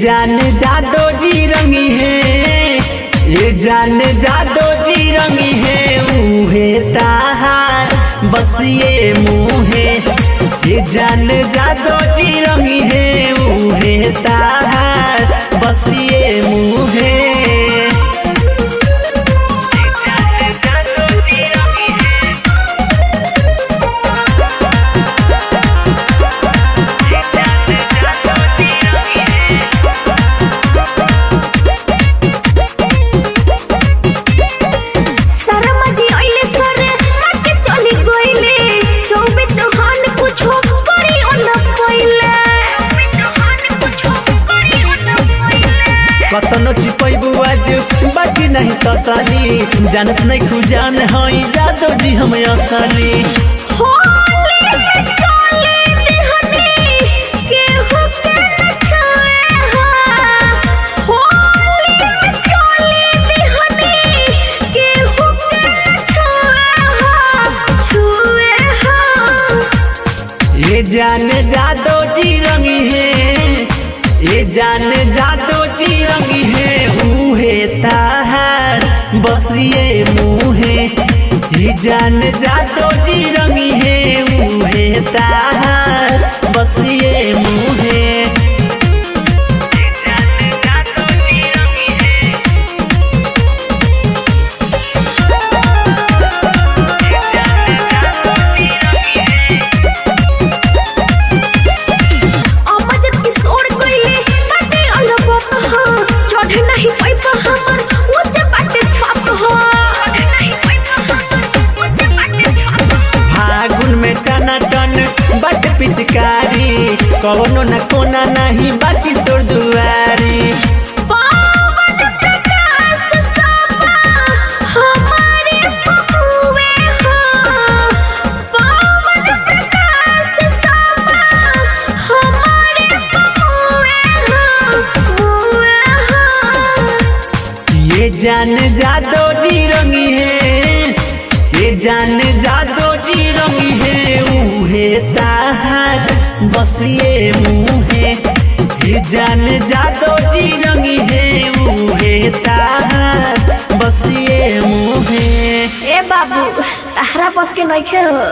जान जादो जी रंगी है, ये जान जादो जी रंगी है, ऊहे ताहार बस ये मुँहे। ये जान जादो जी रंगी है, ऊहे ताहार बस ये मुँहे। कतनो चिपैबू आज बाकी नहीं तसली, जानत नहीं खुजान हई जादो जी हम असली। ये जान जादो जी रंगी है, ये जान जादो जी रंगी है, ऊहे ताहार बस ये मुँहे। ये जान जादो जी रंगी है, ऊहे ताहार बस ये मुँहे। बट पिचकारी कवनो न कोना नहीं बाकी तोर दुआरी। ये जान जादो जी रंगी है, ये जान जादो जी रंगी है, ऊहे ताहार बस ये मुँहे। ये जान जादो जी रंगी है, ऊहे ताहार बस ये मुँहे। ए बाबू ताहरा बस के नइखे हो।